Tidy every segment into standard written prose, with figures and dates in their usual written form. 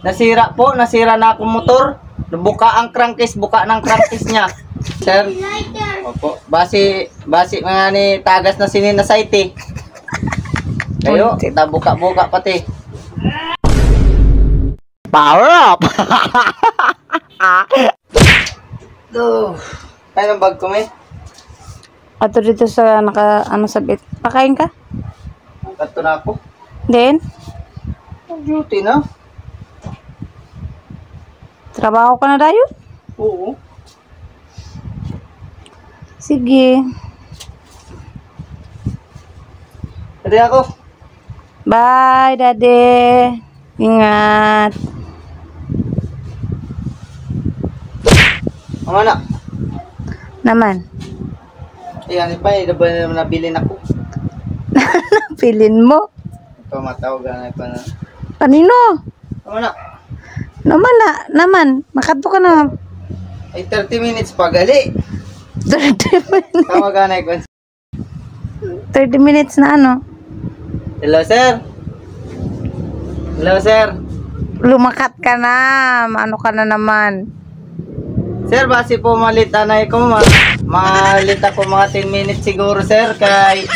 Nasira po, nasira na akong motor. Buka ang crankcase, buka ng crankcase niya. Sir. Opo. Basi mga ni tagas na sininasite. Kayo, kita buka-buka pati. Power up! Ano bag ko, may? Ato dito sa sabit. Pakain ka? Kato na ako. Then? Duty na. Trabaho ka na dayo? Oo. Sige. Pwede ako. Bye, Daddy. Ingat. Ang anak. Naman. Ayan, iba naman nabilin ako. Pilin mo. Ito, matawagan na pa na. Kanino? Ang anak. Naman. Makato ka na. Ay, 30 minutes pa, gali. 30 minutes. Tawagan na ko. 30 minutes na ano? Hello, sir. Hello, sir. Lumakat ka na. Ano ka na naman? Sir, basi po malita na ko. Malita ko mga 10 minutes siguro, sir. Kay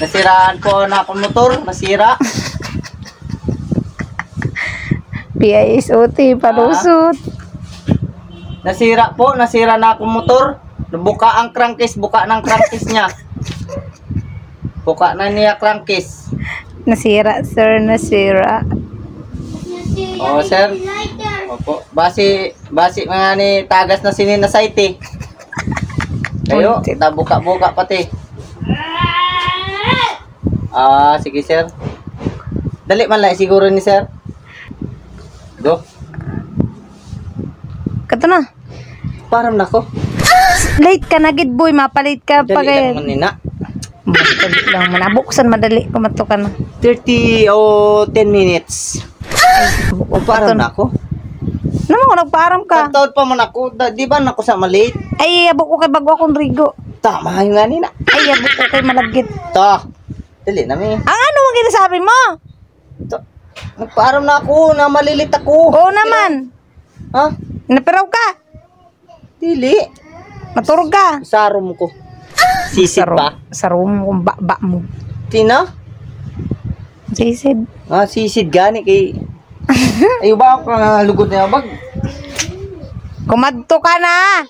nasiraan po na akong motor. Nasira. PISOT, palusot. Nasira po. Nasira na akong motor. Buka ang crankcase. Buka ng crankcase niya. Buka na niya crankcase. Nasira, sir. Nasira. Oo, sir. Opo. Basi mga ni tagas na sininasite. Kayo, kita buka-buka pati. Sige, sir. Dali man lang siguro ni sir. Go. Kato na. Param na ko. Late ka na, gid boy. Mapalit ka pa Dali kayo. lang man nina. Madali lang. Manabuksan, madali. Pumato ka na. 30 o 10 minutes. O param na ako. Naman ko, nagpaaram ka. Pagtaod pa man ako. Di ba na ako sa malit? Ay, abok ko kay bago akong rigo. Tama yung nga nina. Ay, abok ko kay malagkit. Ta. Dali na mi. Ang ano mo ginasabi mo? Nagpaaram na ako. Na malilit ako. Oo naman. Ha? Napiraw ka. Dili. Maturog ka. Sarom ko. Sisid pa. Sa room kung ba mo. Tina? Sisid. Sisid gani kay... Ayaw ba ako lugod na bag? Kumadto ka na.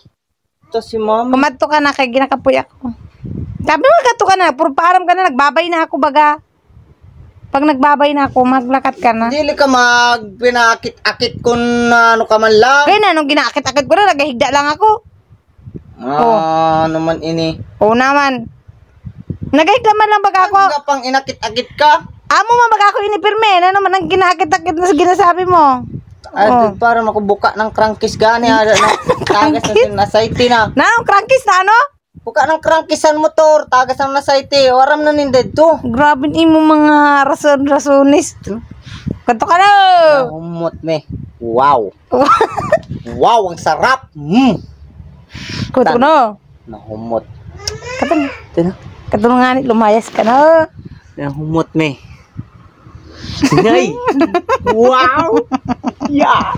Ito si mami. Kumadto ka na kay ginakapuy ako. Sabi mo, gato ka na. Puro paaram ka na. Nagbabay na ako baga. Pag nagbabay na ako, maglakat ka na. Dili ka pinakit-akit kung ano ka man lang. Kaya na, nung ginakit-akit ko na, nagahigda lang ako. Naman ini. Oo naman. Nagahigda man lang baga ako. Pag pang inakit-akit ka. Amo man baga ako inipirme. Ano naman ang ginakit-akit na ginasabi mo? Para makubuka ng crankcase gani. Tagas na nasite na. Na, crankcase na ano? Buka ng crankcase ang motor. Tagas na nasite. Waram na ninded to. Grabe mo mga rason-rasonis. Kanto ka na. Nahumot me. Wow. Wow, ang sarap. Kanto ka na. Nahumot. Kanto na. Tina. Kanto nga ni, lumayas ka na. Nahumot me. Nay. Wow. Yeah.